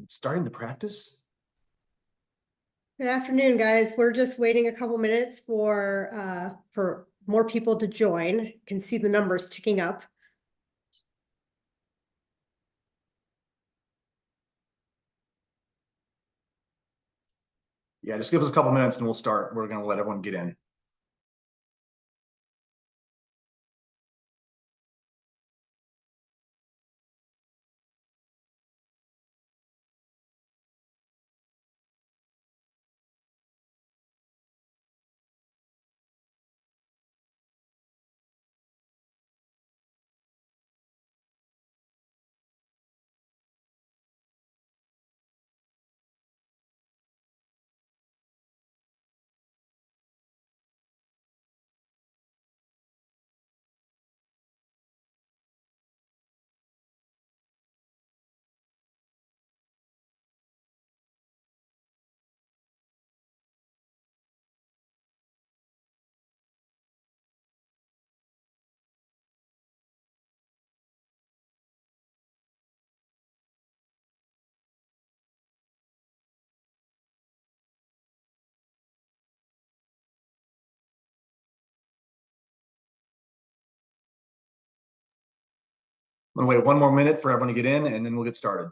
Starting the practice? Good afternoon, guys. We're just waiting a couple minutes for more people to join. You can see the numbers ticking up. Yeah, just give us a couple minutes and we'll start. We're going to let everyone get in. I'm going to wait one more minute for everyone to get in and then we'll get started.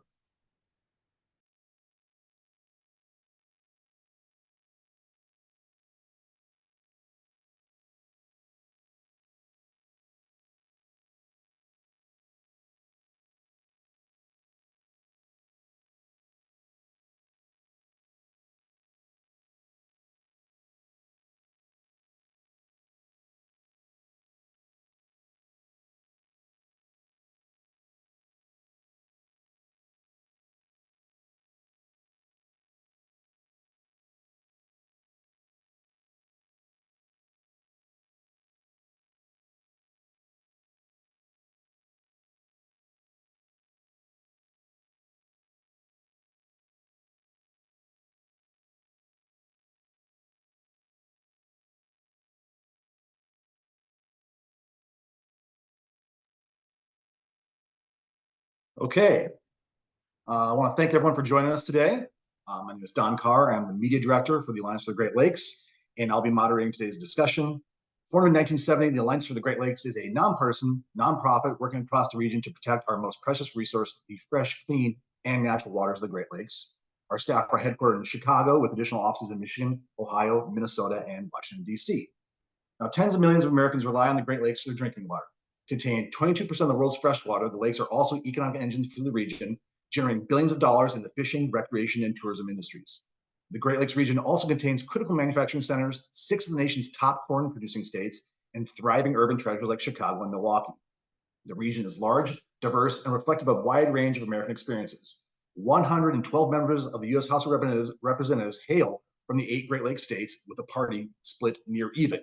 Okay. I want to thank everyone for joining us today. My name is Don Carr. I'm the media director for the Alliance for the Great Lakes, and I'll be moderating today's discussion. Formed in 1970, the Alliance for the Great Lakes is a nonpartisan, nonprofit working across the region to protect our most precious resource, the fresh, clean, and natural waters of the Great Lakes. Our staff are headquartered in Chicago with additional offices in Michigan, Ohio, Minnesota, and Washington, D.C. Now, tens of millions of Americans rely on the Great Lakes for their drinking water. Contain 22% of the world's fresh water, the lakes are also economic engines for the region, generating billions of dollars in the fishing, recreation, and tourism industries. The Great Lakes region also contains critical manufacturing centers, 6 of the nation's top corn-producing states, and thriving urban treasures like Chicago and Milwaukee. The region is large, diverse, and reflective of a wide range of American experiences. 112 members of the U.S. House of Representatives hail from the 8 Great Lakes states, with a party split near even.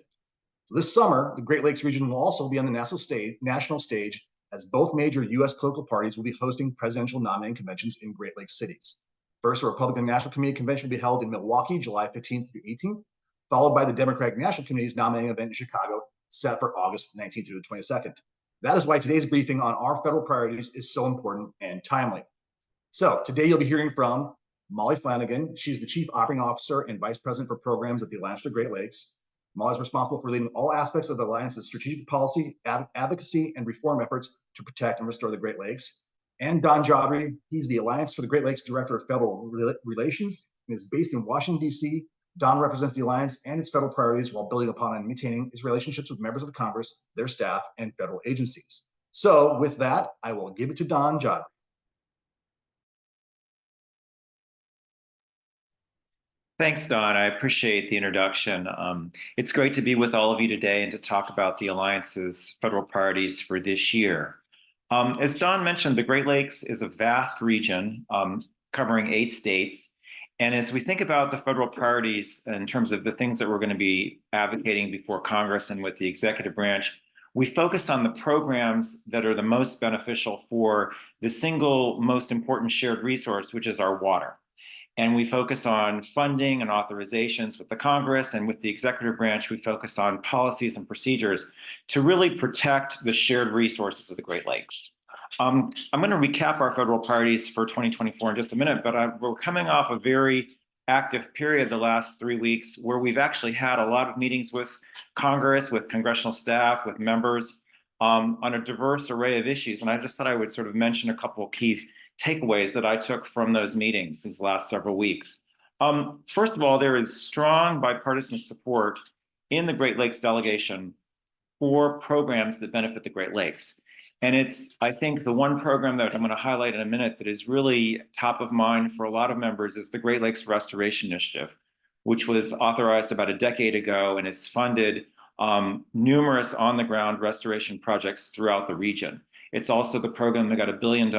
So this summer, the Great Lakes region will also be on the national stage as both major U.S. political parties will be hosting presidential nominating conventions in Great Lakes cities. First, a Republican National Committee convention will be held in Milwaukee, July 15th through 18th, followed by the Democratic National Committee's nominating event in Chicago, set for August 19th through the 22nd. That is why today's briefing on our federal priorities is so important and timely. So today you'll be hearing from Molly Flanagan. She's the Chief Operating Officer and Vice President for Programs at the Alliance for the Great Lakes. Molly is responsible for leading all aspects of the Alliance's strategic policy, advocacy, and reform efforts to protect and restore the Great Lakes. And Don Jodrey, he's the Alliance for the Great Lakes Director of Federal Relations and is based in Washington, D.C. Don represents the Alliance and its federal priorities while building upon and maintaining its relationships with members of Congress, their staff, and federal agencies. So with that, I will give it to Don Jodrey. Thanks, Don. I appreciate the introduction. It's great to be with all of you today and to talk about the Alliance's federal priorities for this year. As Don mentioned, the Great Lakes is a vast region covering 8 states. And as we think about the federal priorities in terms of the things that we're going to be advocating before Congress and with the executive branch, we focus on the programs that are the most beneficial for the single most important shared resource, which is our water. And we focus on funding and authorizations with the Congress, and with the executive branch, we focus on policies and procedures to really protect the shared resources of the Great Lakes. I'm going to recap our federal priorities for 2024 in just a minute, but we're coming off a very active period the last 3 weeks where we've actually had a lot of meetings with Congress, with congressional staff, with members on a diverse array of issues. And I just thought I would sort of mention a couple of key takeaways that I took from those meetings these last several weeks. First of all, there is strong bipartisan support in the Great Lakes delegation for programs that benefit the Great Lakes. And it's, I think, the one program that I'm going to highlight in a minute that is really top of mind for a lot of members is the Great Lakes Restoration Initiative, which was authorized about a decade ago and has funded numerous on-the-ground restoration projects throughout the region. It's also the program that got $1 billion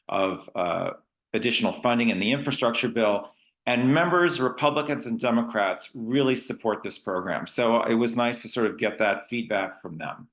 of additional funding in the infrastructure bill. And members, Republicans and Democrats, really support this program. So it was nice to sort of get that feedback from them.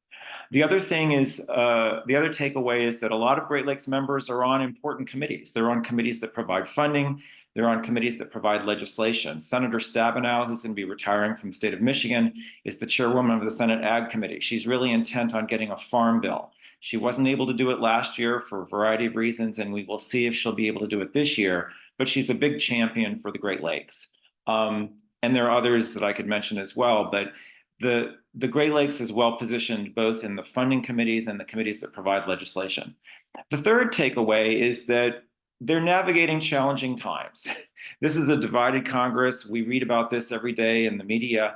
The other thing is, the other takeaway is that a lot of Great Lakes members are on important committees. They're on committees that provide funding. They're on committees that provide legislation. Senator Stabenow, who's going to be retiring from the state of Michigan, is the chairwoman of the Senate Ag Committee. She's really intent on getting a farm bill. She wasn't able to do it last year for a variety of reasons, and we will see if she'll be able to do it this year. But she's a big champion for the Great Lakes. And there are others that I could mention as well, but the Great Lakes is well positioned both in the funding committees and the committees that provide legislation. The third takeaway is that they're navigating challenging times. This is a divided Congress. We read about this every day in the media.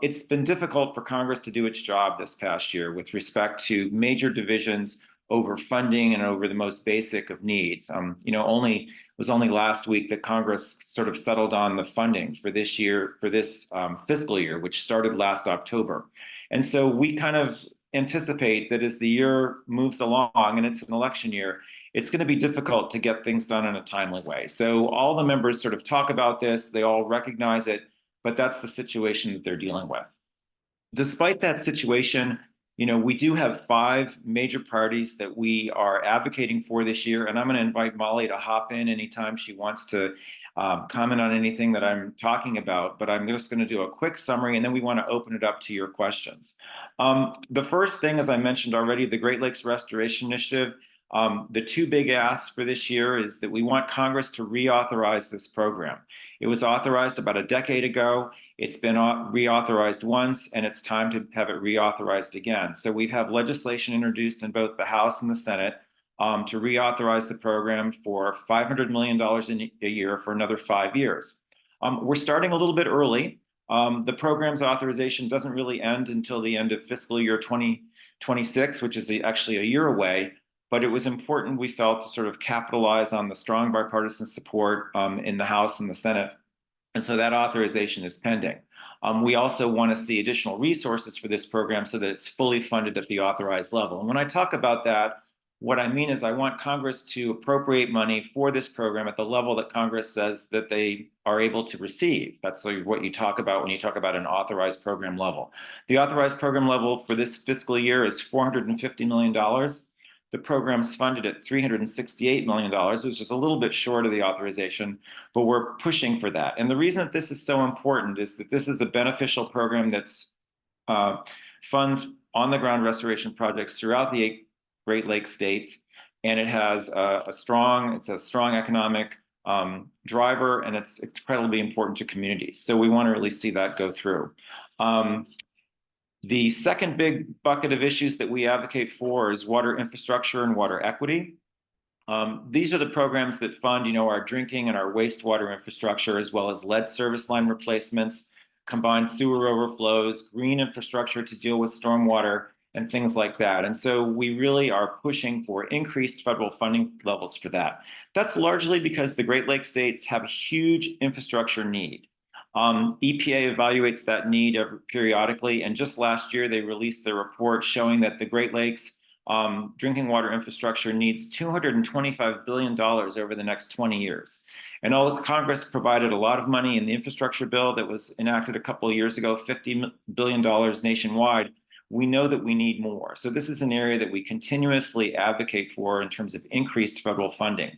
It's been difficult for Congress to do its job this past year with respect to major divisions over funding and over the most basic of needs. It was only last week that Congress sort of settled on the funding for this year, for this fiscal year, which started last October. And so we kind of anticipate that as the year moves along and it's an election year, it's going to be difficult to get things done in a timely way. So all the members sort of talk about this, they all recognize it, but that's the situation that they're dealing with. Despite that situation, we do have 5 major priorities that we are advocating for this year, and I'm going to invite Molly to hop in anytime she wants to comment on anything that I'm talking about, but I'm just going to do a quick summary, and then we want to open it up to your questions. The first thing, as I mentioned already, the Great Lakes Restoration Initiative, the 2 big asks for this year is that we want Congress to reauthorize this program. It was authorized about a decade ago. It's been reauthorized once, and it's time to have it reauthorized again. So we have legislation introduced in both the House and the Senate to reauthorize the program for $500 million a year for another 5 years. We're starting a little bit early. The program's authorization doesn't really end until the end of fiscal year 2026, which is actually a year away. But it was important, we felt, to sort of capitalize on the strong bipartisan support in the House and the Senate. And so that authorization is pending. We also want to see additional resources for this program so that it's fully funded at the authorized level. And when I talk about that, what I mean is I want Congress to appropriate money for this program at the level that Congress says that they are able to receive. That's what you talk about when you talk about an authorized program level. The authorized program level for this fiscal year is $450 million. The program's funded at $368 million, which is a little bit short of the authorization, but we're pushing for that. And the reason that this is so important is that this is a beneficial program that's funds on-the-ground restoration projects throughout the 8 Great Lakes states, and it has a strong economic driver, and it's incredibly important to communities. So we want to really see that go through. The second big bucket of issues that we advocate for is water infrastructure and water equity. These are the programs that fund, our drinking and our wastewater infrastructure, as well as lead service line replacements, combined sewer overflows, green infrastructure to deal with stormwater, and things like that. And so we really are pushing for increased federal funding levels for that. That's largely because the Great Lakes states have a huge infrastructure need. EPA evaluates that need periodically, and just last year they released their report showing that the Great Lakes drinking water infrastructure needs $225 billion over the next 20 years. And although Congress provided a lot of money in the infrastructure bill that was enacted a couple of years ago, $50 billion nationwide, we know that we need more. So this is an area that we continuously advocate for in terms of increased federal funding.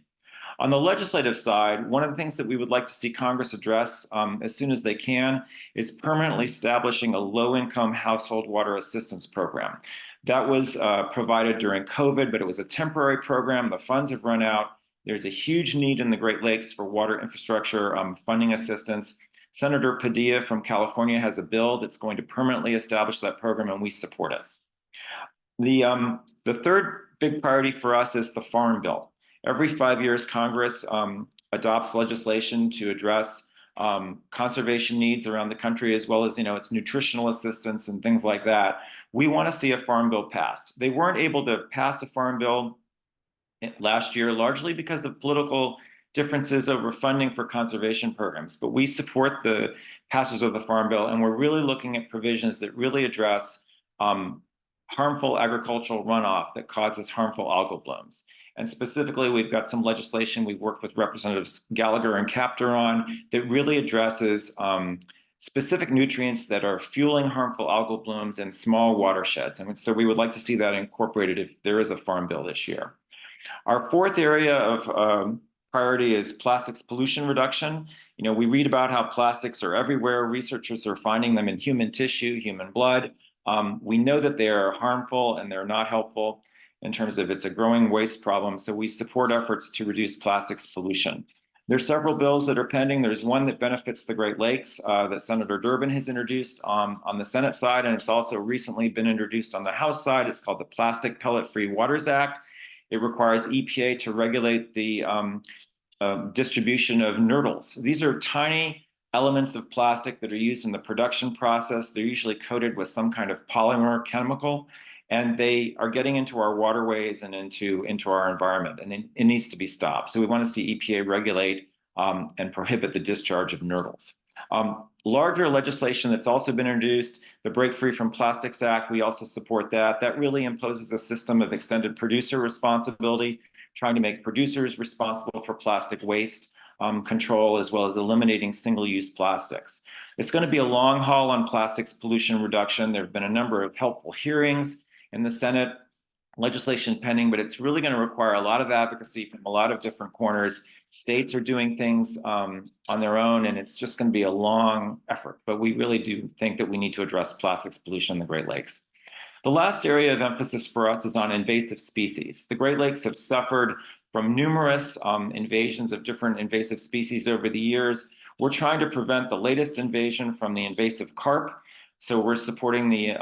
On the legislative side, one of the things that we would like to see Congress address as soon as they can is permanently establishing a low-income household water assistance program. That was provided during COVID, but it was a temporary program. The funds have run out. There's a huge need in the Great Lakes for water infrastructure funding assistance. Senator Padilla from California has a bill that's going to permanently establish that program, and we support it. The third big priority for us is the Farm Bill. Every 5 years, Congress adopts legislation to address conservation needs around the country, as well as, its nutritional assistance and things like that. We want to see a Farm Bill passed. They weren't able to pass a Farm Bill last year, largely because of political differences over funding for conservation programs. But we support the passage of the Farm Bill, and we're really looking at provisions that really address harmful agricultural runoff that causes harmful algal blooms. And specifically, we've got some legislation we've worked with Representatives Gallagher and Capter on that really addresses specific nutrients that are fueling harmful algal blooms in small watersheds. And so we would like to see that incorporated if there is a Farm Bill this year. Our fourth area of priority is plastics pollution reduction. We read about how plastics are everywhere. Researchers are finding them in human tissue, human blood. We know that they are harmful and they're not helpful in terms of it's a growing waste problem. So we support efforts to reduce plastics pollution. There's several bills that are pending. There's one that benefits the Great Lakes that Senator Durbin has introduced on the Senate side, and it's also recently been introduced on the House side. It's called the Plastic Pellet-Free Waters Act. It requires EPA to regulate the distribution of nurdles. These are tiny elements of plastic that are used in the production process. They're usually coated with some kind of polymer chemical, and they are getting into our waterways and into our environment, and it needs to be stopped. So we want to see EPA regulate and prohibit the discharge of nurdles. Larger legislation that's also been introduced, the Break Free from Plastics Act, we also support that. That really imposes a system of extended producer responsibility, trying to make producers responsible for plastic waste control, as well as eliminating single-use plastics. It's going to be a long haul on plastics pollution reduction. There have been a number of helpful hearings in the Senate, legislation pending, but it's really going to require a lot of advocacy from a lot of different corners. States are doing things on their own, and it's just going to be a long effort. But we really do think that we need to address plastics pollution in the Great Lakes. The last area of emphasis for us is on invasive species. The Great Lakes have suffered from numerous invasions of different invasive species over the years. We're trying to prevent the latest invasion from the invasive carp. So we're supporting the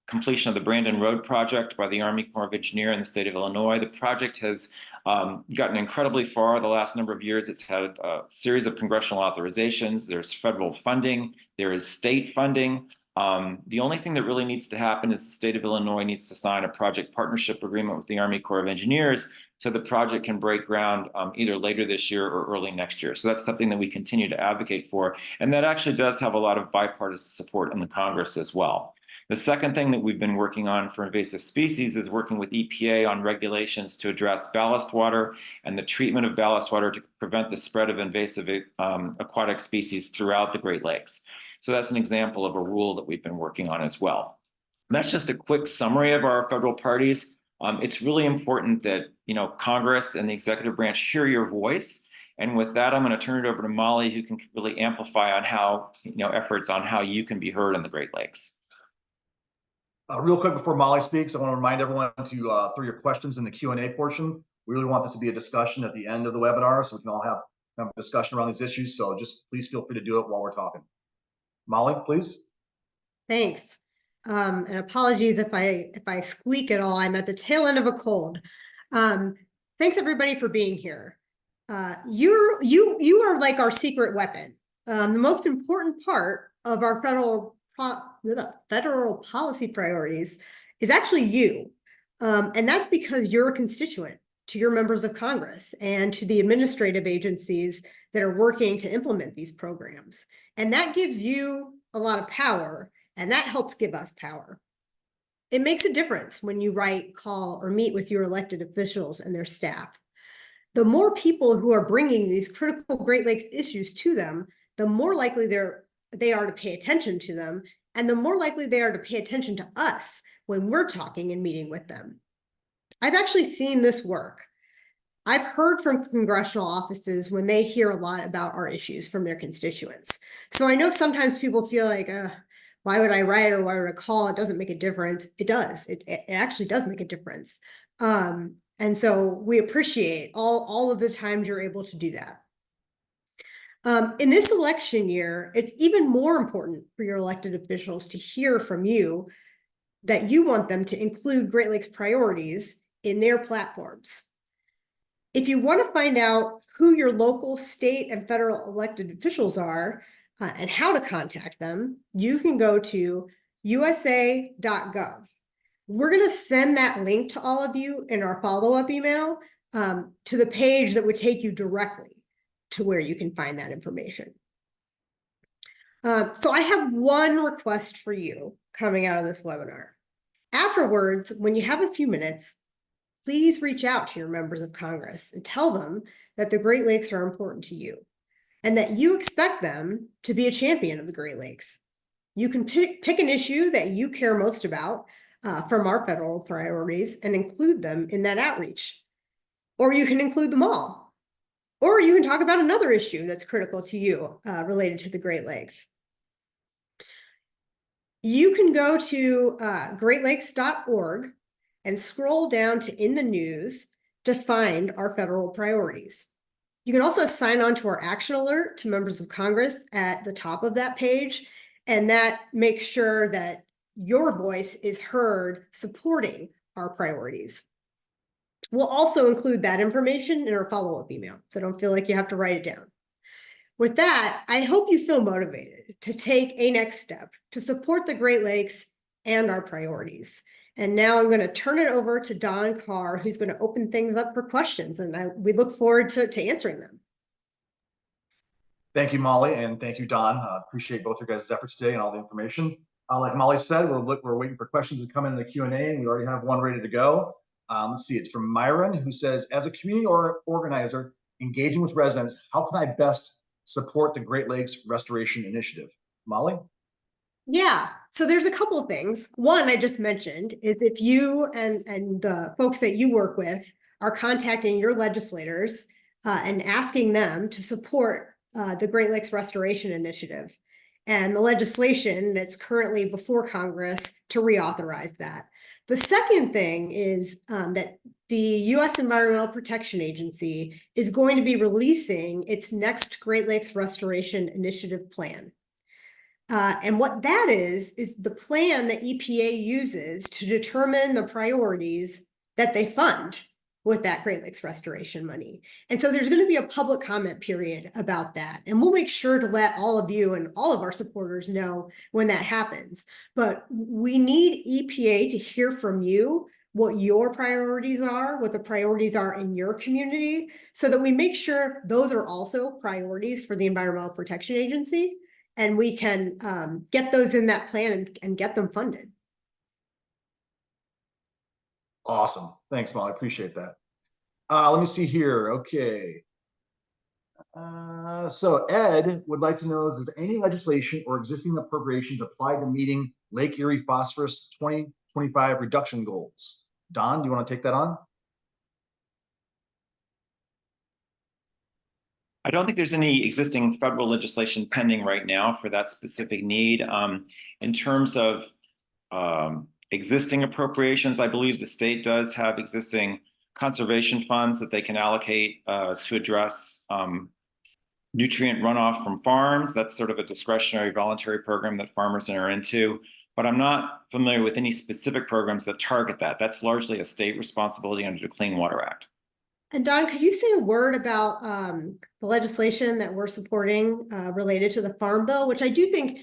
completion of the Brandon Road project by the Army Corps of Engineers in the state of Illinois. The project has gotten incredibly far the last number of years. It's had a series of congressional authorizations. There's federal funding. There is state funding. The only thing that really needs to happen is the state of Illinois needs to sign a project partnership agreement with the Army Corps of Engineers so the project can break ground either later this year or early next year. So that's something that we continue to advocate for. And that actually does have a lot of bipartisan support in the Congress as well. The second thing that we've been working on for invasive species is working with EPA on regulations to address ballast water and the treatment of ballast water to prevent the spread of invasive aquatic species throughout the Great Lakes. So that's an example of a rule that we've been working on as well. That's just a quick summary of our federal priorities. It's really important that Congress and the executive branch hear your voice. And with that, I'm going to turn it over to Molly, who can really amplify on how efforts on how you can be heard in the Great Lakes. Real quick before Molly speaks, I want to remind everyone to throw your questions in the Q&A portion. We really want this to be a discussion at the end of the webinar, so we can all have a discussion around these issues. So just please feel free to do it while we're talking. Molly, please. Thanks. And apologies if I squeak at all. I'm at the tail end of a cold. Thanks everybody for being here. You are like our secret weapon. The most important part of our federal policy priorities is actually you. And that's because you're a constituent to your members of Congress and to the administrative agencies that are working to implement these programs. And that gives you a lot of power, and that helps give us power. It makes a difference when you write, call, or meet with your elected officials and their staff. The more people who are bringing these critical Great Lakes issues to them, the more likely they are to pay attention to them, and the more likely they are to pay attention to us when we're talking and meeting with them. I've actually seen this work. I've heard from congressional offices when they hear a lot about our issues from their constituents. So I know sometimes people feel like, why would I write or why would I call? It doesn't make a difference. It does. It actually does make a difference. And so we appreciate all of the times you're able to do that. In this election year, it's even more important for your elected officials to hear from you that you want them to include Great Lakes priorities in their platforms. If you want to find out who your local, state, and federal elected officials are and how to contact them, you can go to usa.gov. We're going to send that link to all of you in our follow-up email to the page that would take you directly to where you can find that information. So I have one request for you coming out of this webinar. Afterwards, when you have a few minutes, please reach out to your members of Congress and tell them that the Great Lakes are important to you and that you expect them to be a champion of the Great Lakes. You can pick an issue that you care most about from our federal priorities and include them in that outreach. Or you can include them all. Or you can talk about another issue that's critical to you related to the Great Lakes. You can go to greatlakes.org and scroll down to In the News to find our federal priorities. You can also sign on to our action alert to members of Congress at the top of that page, and that makes sure that your voice is heard supporting our priorities. We'll also include that information in our follow-up email, so don't feel like you have to write it down. With that, I hope you feel motivated to take a next step to support the Great Lakes and our priorities. And now I'm going to turn it over to Don Carr, who's going to open things up for questions, and we look forward to answering them. Thank you, Molly, and thank you, Don. Appreciate both your guys' efforts today and all the information. Like Molly said, we're waiting for questions to come in the Q&A, and we already have one ready to go. Let's see, it's from Myron, who says, as a community organizer engaging with residents, how can I best support the Great Lakes Restoration Initiative? Molly? Yeah, so there's a couple of things. One I just mentioned is if you and the folks that you work with are contacting your legislators and asking them to support the Great Lakes Restoration Initiative and the legislation that's currently before Congress to reauthorize that. The second thing is that the U.S. Environmental Protection Agency is going to be releasing its next Great Lakes Restoration Initiative plan. And what that is the plan that EPA uses to determine the priorities that they fund with that Great Lakes restoration money. And so there's going to be a public comment period about that. And we'll make sure to let all of you and all of our supporters know when that happens. But we need EPA to hear from you what your priorities are, what the priorities are in your community, so that we make sure those are also priorities for the Environmental Protection Agency. And we can get those in that plan and get them funded. Awesome. Thanks, Molly. I appreciate that. Let me see here. Okay. So Ed would like to know, is there any legislation or existing appropriations applied to meeting Lake Erie phosphorus 2025 reduction goals? Don, do you want to take that on? I don't think there's any existing federal legislation pending right now for that specific need. In terms of existing appropriations, I believe the state does have existing conservation funds that they can allocate to address nutrient runoff from farms. That's sort of a discretionary voluntary program that farmers enter into. But I'm not familiar with any specific programs that target that. That's largely a state responsibility under the Clean Water Act. And Don, could you say a word about the legislation that we're supporting related to the Farm Bill, which I do think,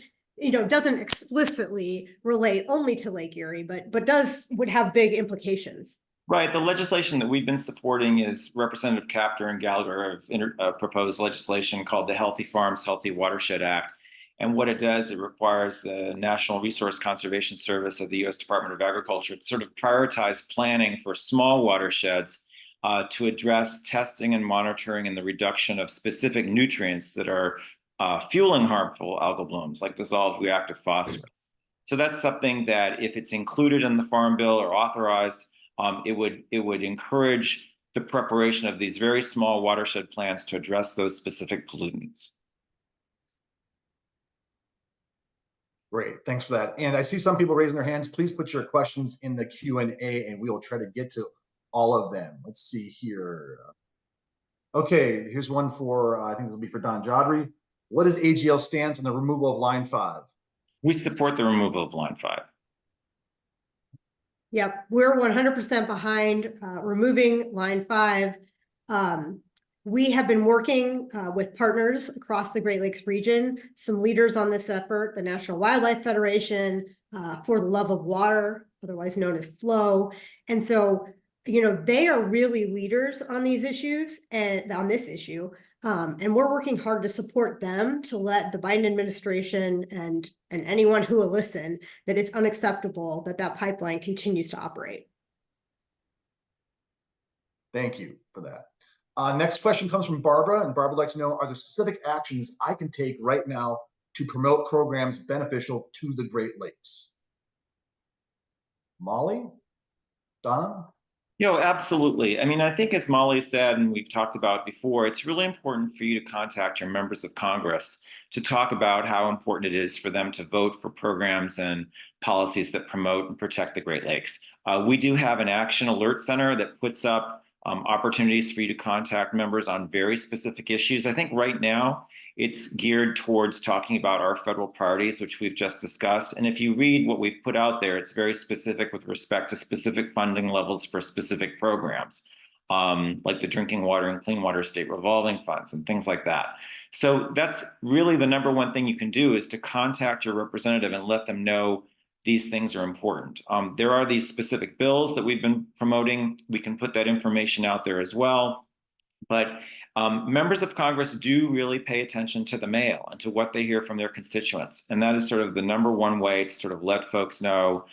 doesn't explicitly relate only to Lake Erie, but would have big implications. Right. The legislation that we've been supporting is Representative Capter and Gallagher have proposed legislation called the Healthy Farms, Healthy Watershed Act. And what it does, it requires the National Resource Conservation Service of the U.S. Department of Agriculture to sort of prioritize planning for small watersheds to address testing and monitoring and the reduction of specific nutrients that are fueling harmful algal blooms, like dissolved reactive phosphorus. So that's something that if it's included in the Farm Bill or authorized, it would encourage the preparation of these very small watershed plans to address those specific pollutants. Great, thanks for that. And I see some people raising their hands. Please put your questions in the Q&A and we will try to get to all of them. Let's see here. Okay, here's one for, I think it'll be for Don Jodrey. What is AGL's stance on the removal of line 5? We support the removal of line 5. Yep, we're 100% behind removing line 5. We have been working with partners across the Great Lakes region, some leaders on this effort, the National Wildlife Federation, For the Love of Water, otherwise known as FLOW. And so, you know, they are really leaders on these issues and on this issue. And we're working hard to support them to let the Biden administration and anyone who will listen that it's unacceptable that that pipeline continues to operate. Thank you for that. Next question comes from Barbara, and Barbara would like to know, are there specific actions I can take right now to promote programs beneficial to the Great Lakes? Molly? Don? Absolutely. I mean, I think as Molly said, and we've talked about before, it's really important for you to contact your members of Congress to talk about how important it is for them to vote for programs and policies that promote and protect the Great Lakes. We do have an Action Alert Center that puts up opportunities for you to contact members on very specific issues. I think right now it's geared towards talking about our federal priorities, which we've just discussed. And if you read what we've put out there, it's very specific with respect to specific funding levels for specific programs, like the Drinking Water and Clean Water State Revolving Funds and things like that. So that's really the number one thing you can do, is to contact your representative and let them know these things are important. There are these specific bills that we've been promoting. We can put that information out there as well. But members of Congress do really pay attention to the mail and to what they hear from their constituents. And that is sort of the number one way to sort of let folks know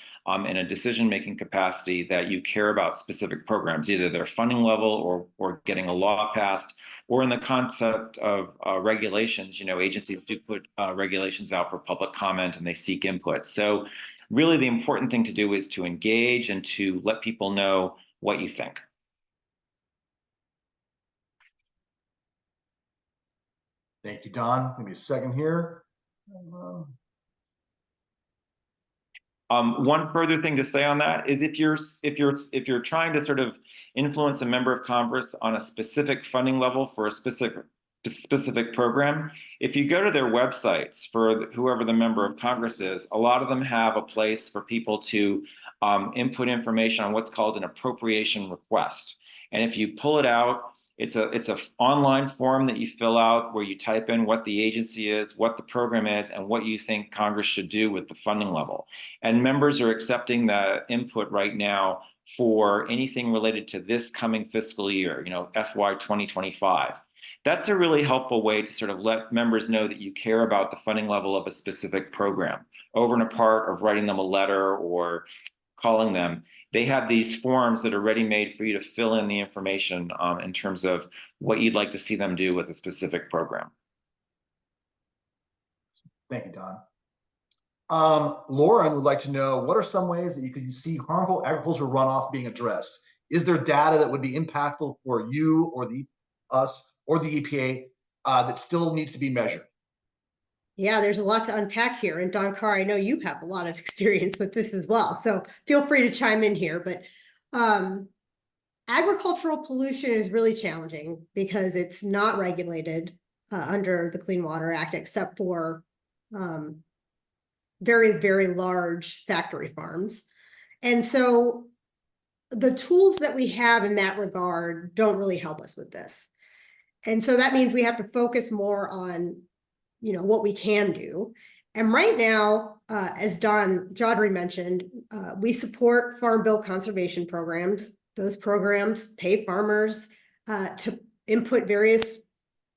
in a decision-making capacity that you care about specific programs, either their funding level or getting a law passed, or in the concept of regulations. You know, agencies do put regulations out for public comment and they seek input. So really the important thing to do is to engage and to let people know what you think. Thank you, Don. Give me a second here. One further thing to say on that is if you're trying to sort of influence a member of Congress on a specific funding level for a specific program, if you go to their websites for whoever the member of Congress is, a lot of them have a place for people to input information on what's called an appropriation request. And if you pull it out, it's a online form that you fill out where you type in what the agency is, what the program is, and what you think Congress should do with the funding level. And members are accepting the input right now for anything related to this coming fiscal year, you know, FY 2025. That's a really helpful way to sort of let members know that you care about the funding level of a specific program, over and apart of writing them a letter or calling them. They have these forms that are ready-made for you to fill in the information in terms of what you'd like to see them do with a specific program. Thank you, Don. Lauren would like to know, what are some ways that you could see harmful agricultural runoff being addressed? Is there data that would be impactful for you or us or the EPA that still needs to be measured? Yeah, there's a lot to unpack here. And Don Carr, I know you have a lot of experience with this as well. So feel free to chime in here. But agricultural pollution is really challenging because it's not regulated under the Clean Water Act, except for very, very large factory farms. And so the tools that we have in that regard don't really help us with this. And so that means we have to focus more on, you know, what we can do. And right now, as Don Jodrey mentioned, we support Farm Bill conservation programs. Those programs pay farmers to input various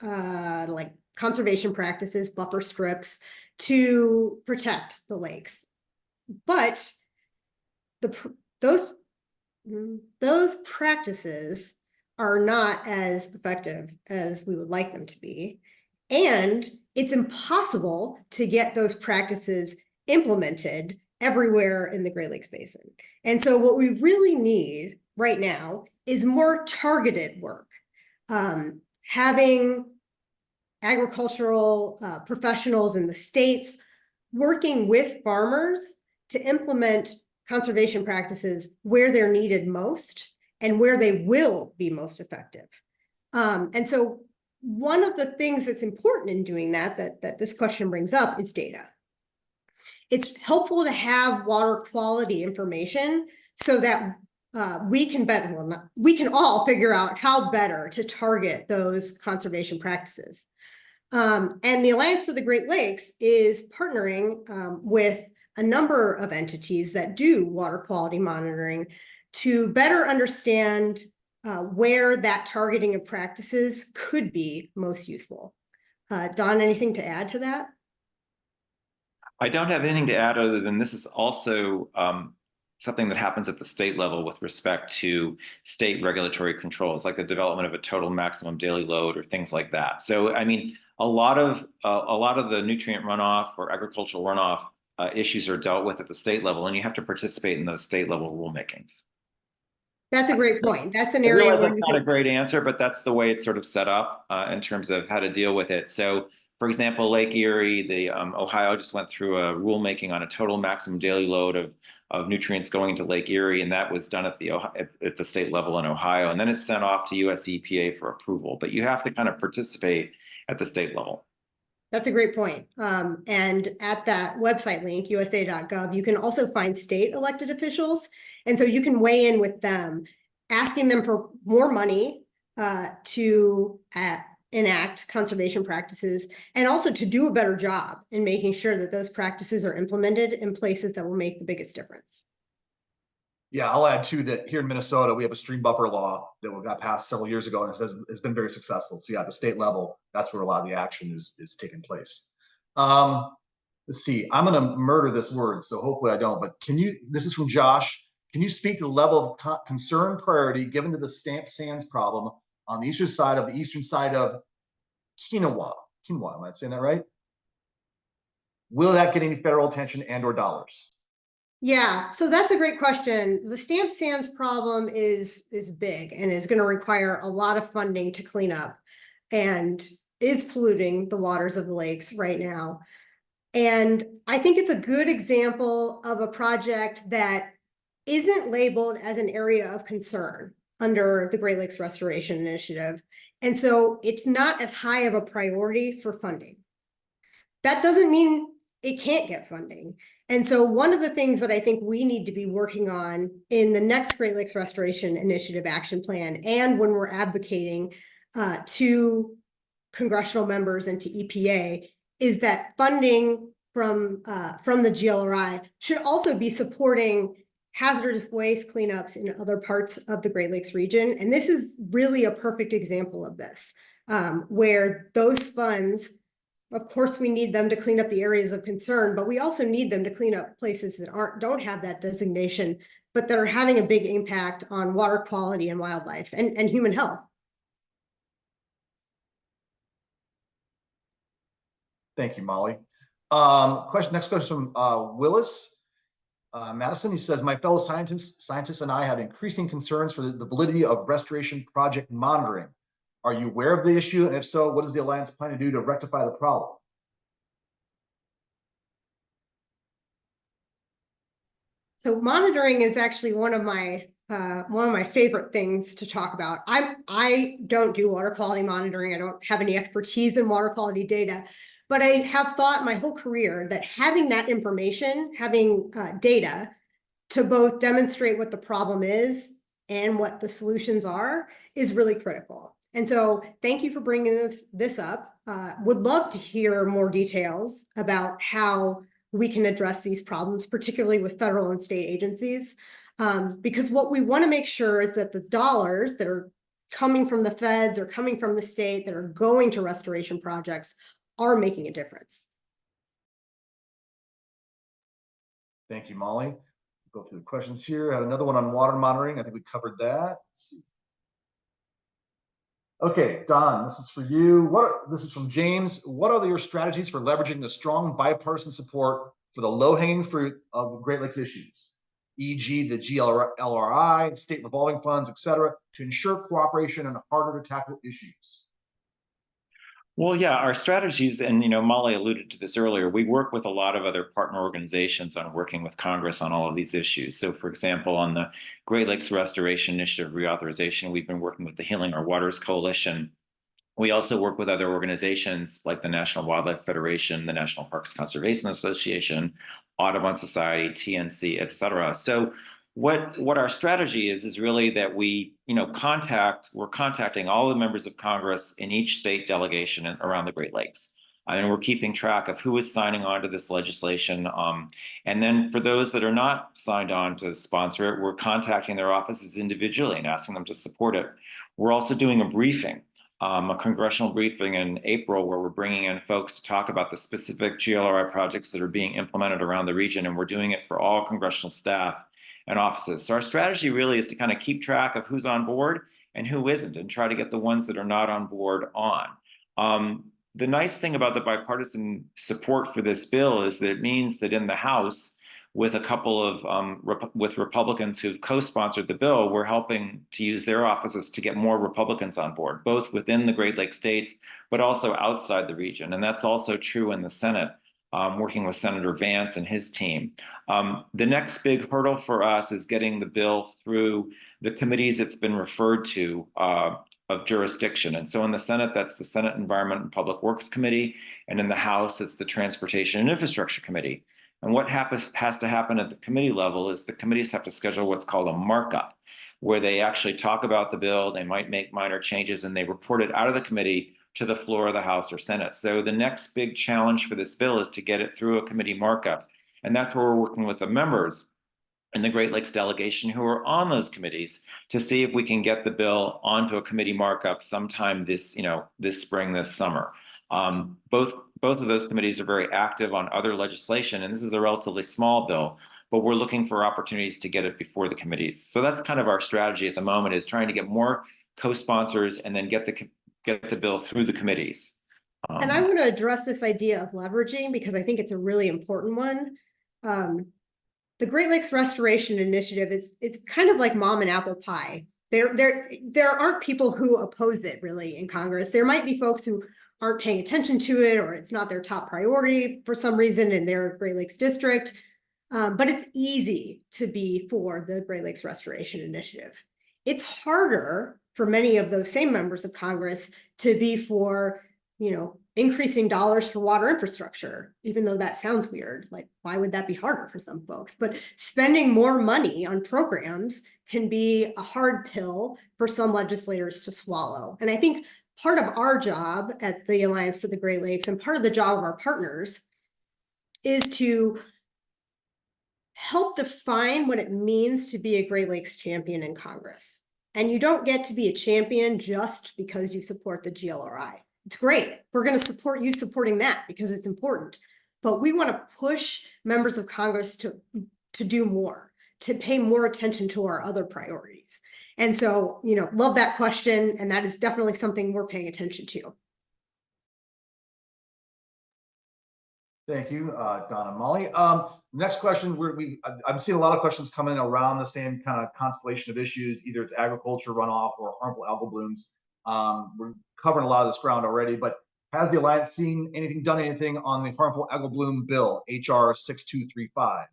like conservation practices, buffer strips, to protect the lakes. But those practices are not as effective as we would like them to be. And it's impossible to get those practices implemented everywhere in the Great Lakes Basin. And so what we really need right now is more targeted work. Having agricultural professionals in the states working with farmers to implement conservation practices where they're needed most and where they will be most effective. And so one of the things that's important in doing that this question brings up is data. It's helpful to have water quality information so that we can all figure out how better to target those conservation practices. And the Alliance for the Great Lakes is partnering with a number of entities that do water quality monitoring to better understand where that targeting of practices could be most useful. Don, anything to add to that? I don't have anything to add other than this is also something that happens at the state level with respect to state regulatory controls, like the development of a total maximum daily load or things like that. So, I mean, a lot of the nutrient runoff or agricultural runoff issues are dealt with at the state level, and you have to participate in those state level rulemakings. That's a great point. That's an I area realize where that's not a great answer, but that's the way it's sort of set up in terms of how to deal with it. So, for example, Lake Erie, the Ohio just went through a rulemaking on a total maximum daily load of nutrients going into Lake Erie, and that was done at the state level in Ohio, and then it's sent off to US EPA for approval. But you have to kind of participate at the state level. That's a great point. And at that website link, usa.gov, you can also find state elected officials. And so you can weigh in with them, asking them for more money to enact conservation practices, and also to do a better job in making sure that those practices are implemented in places that will make the biggest difference. Yeah, I'll add too that here in Minnesota, we have a stream buffer law that got passed several years ago, and it's been very successful. So yeah, at the state level, that's where a lot of the action is taking place. Let's see, I'm going to murder this word, so hopefully I don't, but this is from Josh, can you speak to the level of concern priority given to the stamp sands problem on the eastern side of Quinoa? Quinoa, am I saying that right? Will that get any federal attention and or dollars? Yeah, so that's a great question. The stamp sands problem is big and is going to require a lot of funding to clean up, and is polluting the waters of the lakes right now. And I think it's a good example of a project that isn't labeled as an area of concern under the Great Lakes Restoration Initiative. And so it's not as high of a priority for funding. That doesn't mean it can't get funding. And so one of the things that I think we need to be working on in the next Great Lakes Restoration Initiative action plan, and when we're advocating to congressional members and to EPA, is that funding from the GLRI should also be supporting hazardous waste cleanups in other parts of the Great Lakes region. And this is really a perfect example of this, where those funds, of course, we need them to clean up the areas of concern, but we also need them to clean up places that don't have that designation, but that are having a big impact on water quality and wildlife and human health. Thank you, Molly. Next question from Willis Madison. He says, my fellow scientists and I have increasing concerns for the validity of restoration project monitoring. Are you aware of the issue? And if so, what does the Alliance plan to do to rectify the problem? So monitoring is actually one of my favorite things to talk about. I don't do water quality monitoring. I don't have any expertise in water quality data, but I have thought my whole career that having that information, having data to both demonstrate what the problem is and what the solutions are, is really critical. And so thank you for bringing this up. Would love to hear more details about how we can address these problems, particularly with federal and state agencies. Because what we want to make sure is that the dollars that are coming from the feds or coming from the state that are going to restoration projects are making a difference. Thank you, Molly. Go through the questions here. I had another one on water monitoring. I think we covered that. Let's see. Okay, Don, this is for you. This is from James. What are your strategies for leveraging the strong bipartisan support for the low-hanging fruit of Great Lakes issues, e.g. the GLRI, state revolving funds, etc., to ensure cooperation on harder to tackle issues? Well, yeah, our strategies, and Molly alluded to this earlier, we work with a lot of other partner organizations on working with Congress on all of these issues. So, for example, on the Great Lakes Restoration Initiative reauthorization, we've been working with the Healing Our Waters Coalition. We also work with other organizations like the National Wildlife Federation, the National Parks Conservation Association, Audubon Society, TNC, et cetera. So what our strategy is really that we're contacting all the members of Congress in each state delegation around the Great Lakes. And we're keeping track of who is signing on to this legislation. And then for those that are not signed on to sponsor it, we're contacting their offices individually and asking them to support it. We're also doing a briefing. A congressional briefing in April where we're bringing in folks to talk about the specific GLRI projects that are being implemented around the region, and we're doing it for all congressional staff and offices. So our strategy really is to kind of keep track of who's on board and who isn't, and try to get the ones that are not on board on. The nice thing about the bipartisan support for this bill is that it means that in the House, with a couple of with Republicans who've co-sponsored the bill, we're helping to use their offices to get more Republicans on board, both within the Great Lakes states, but also outside the region. And that's also true in the Senate, working with Senator Vance and his team. The next big hurdle for us is getting the bill through the committees it's been referred to of jurisdiction. And so in the Senate, that's the Senate Environment and Public Works Committee. And in the House, it's the Transportation and Infrastructure Committee. And what has to happen at the committee level is the committees have to schedule what's called a markup, where they actually talk about the bill, they might make minor changes, and they report it out of the committee to the floor of the House or Senate. So the next big challenge for this bill is to get it through a committee markup. And that's where we're working with the members in the Great Lakes delegation who are on those committees to see if we can get the bill onto a committee markup sometime this spring, this summer. Both of those committees are very active on other legislation, and this is a relatively small bill, but we're looking for opportunities to get it before the committees. So that's kind of our strategy at the moment, is trying to get more co-sponsors and then get the bill through the committees. And I want to address this idea of leveraging, because I think it's a really important one. The Great Lakes Restoration Initiative it's kind of like mom and apple pie. There aren't people who oppose it really in Congress. There might be folks who aren't paying attention to it, or it's not their top priority for some reason in their Great Lakes district. But it's easy to be for the Great Lakes Restoration Initiative. It's harder for many of those same members of Congress to be for, increasing dollars for water infrastructure, even though that sounds weird. Like, why would that be harder for some folks? But spending more money on programs can be a hard pill for some legislators to swallow. And I think part of our job at the Alliance for the Great Lakes, and part of the job of our partners, is to help define what it means to be a Great Lakes champion in Congress. And you don't get to be a champion just because you support the GLRI. It's great. We're going to support you supporting that because it's important. But we want to push members of Congress to do more, to pay more attention to our other priorities. And so, love that question. And that is definitely something we're paying attention to. Thank you, Don and Molly. Next question, I'm seeing a lot of questions come in around the same kind of constellation of issues. Either it's agriculture runoff or harmful algal blooms. We're covering a lot of this ground already, but has the Alliance done anything on the harmful algal bloom bill, HR 6235?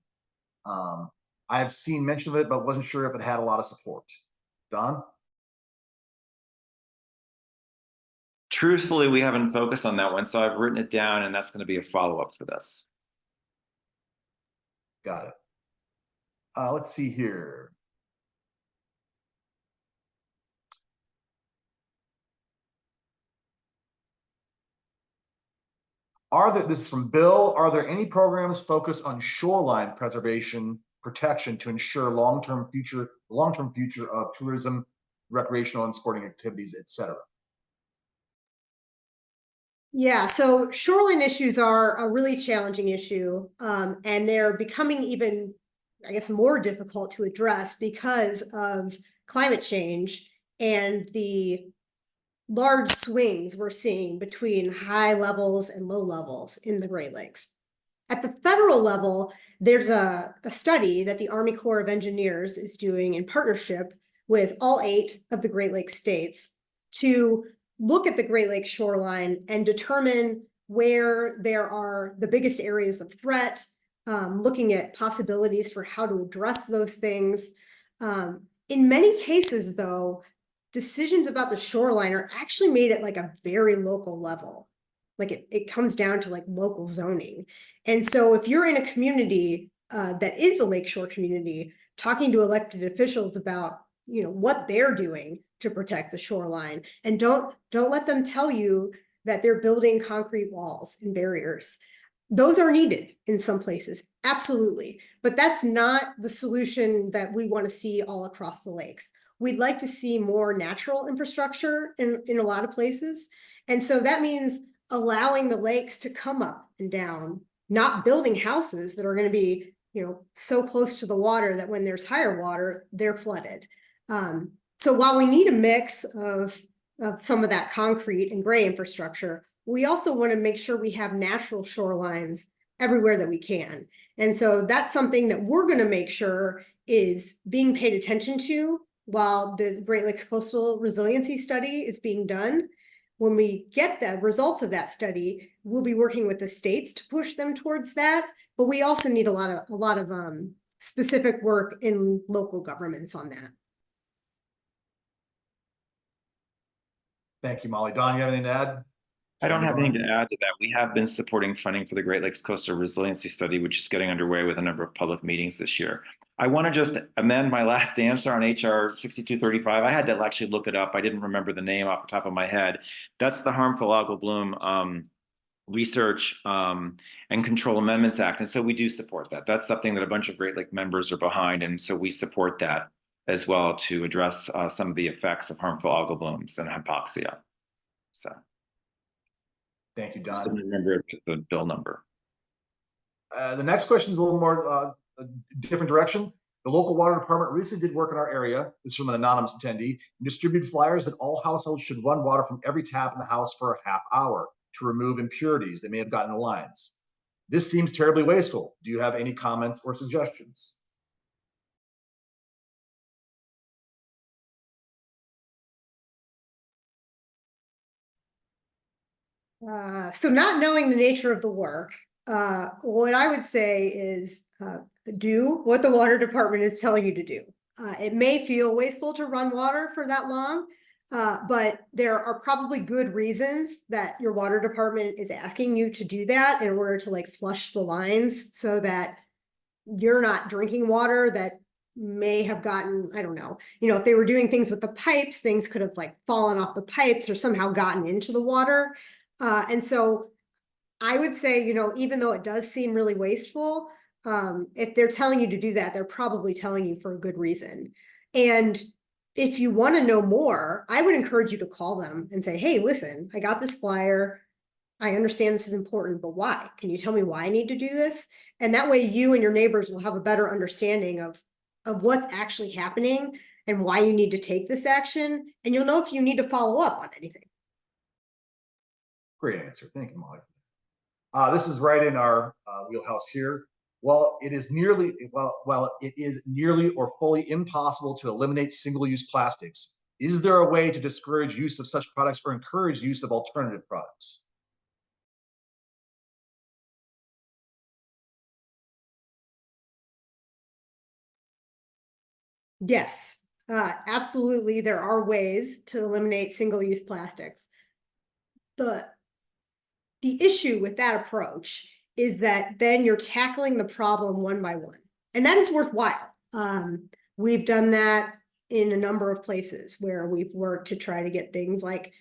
I have seen mention of it, but wasn't sure if it had a lot of support. Don? Truthfully, we haven't focused on that one, so I've written it down, and that's going to be a follow-up for this. Got it. Let's see here. This is from Bill. Are there any programs focused on shoreline preservation protection to ensure long-term future of tourism, recreational and sporting activities, etc.? Yeah, so shoreline issues are a really challenging issue, and they're becoming even, I guess, more difficult to address because of climate change and the large swings we're seeing between high levels and low levels in the Great Lakes. At the federal level, there's a study that the Army Corps of Engineers is doing in partnership with all 8 of the Great Lakes states to look at the Great Lakes shoreline and determine where there are the biggest areas of threat, looking at possibilities for how to address those things. In many cases, though, decisions about the shoreline are actually made at like a very local level. Like it comes down to like local zoning. And so if you're in a community that is a lakeshore community, talking to elected officials about, you know, what they're doing to protect the shoreline, and don't let them tell you that they're building concrete walls and barriers. Those are needed in some places, absolutely. But that's not the solution that we want to see all across the lakes. We'd like to see more natural infrastructure in a lot of places. And so that means allowing the lakes to come up and down, not building houses that are going to be, you know, so close to the water that when there's higher water, they're flooded. So while we need a mix of some of that concrete and gray infrastructure, we also want to make sure we have natural shorelines everywhere that we can. And so that's something that we're going to make sure is being paid attention to while the Great Lakes Coastal Resiliency Study is being done. When we get the results of that study, we'll be working with the states to push them towards that. But we also need a lot of specific work in local governments on that. Thank you, Molly. Don, you have anything to add? I don't have anything to add to that. We have been supporting funding for the Great Lakes Coastal Resiliency Study, which is getting underway with a number of public meetings this year. I want to just amend my last answer on HR 6235. I had to actually look it up. I didn't remember the name off the top of my head. That's the Harmful Algal Bloom Research and Control Amendments Act. And so we do support that. That's something that a bunch of Great Lake members are behind. And so we support that as well to address some of the effects of harmful algal blooms and hypoxia. So. Thank you, Don. I remember the bill number. The next question is a little more different direction. The local water department recently did work in our area. This is from an anonymous attendee. And distributed flyers that all households should run water from every tap in the house for a half hour to remove impurities that may have gotten in the lines. This seems terribly wasteful. Do you have any comments or suggestions? So not knowing the nature of the work, what I would say is do what the water department is telling you to do. It may feel wasteful to run water for that long, but there are probably good reasons that your water department is asking you to do that in order to like flush the lines so that you're not drinking water that may have gotten, I don't know, you know, if they were doing things with the pipes, things could have like fallen off the pipes or somehow gotten into the water. And so I would say, you know, even though it does seem really wasteful, if they're telling you to do that, they're probably telling you for a good reason. And if you want to know more, I would encourage you to call them and say, hey, listen, I got this flyer. I understand this is important, but why? Can you tell me why I need to do this? And that way you and your neighbors will have a better understanding of what's actually happening and why you need to take this action. And you'll know if you need to follow up on anything. Great answer. Thank you, Molly. This is right in our wheelhouse here. Well, it is nearly or fully impossible to eliminate single-use plastics. Is there a way to discourage use of such products or encourage use of alternative products? Yes, absolutely. There are ways to eliminate single-use plastics. The issue with that approach is that then you're tackling the problem one by one, and that is worthwhile. We've done that in a number of places where we've worked to try to get things like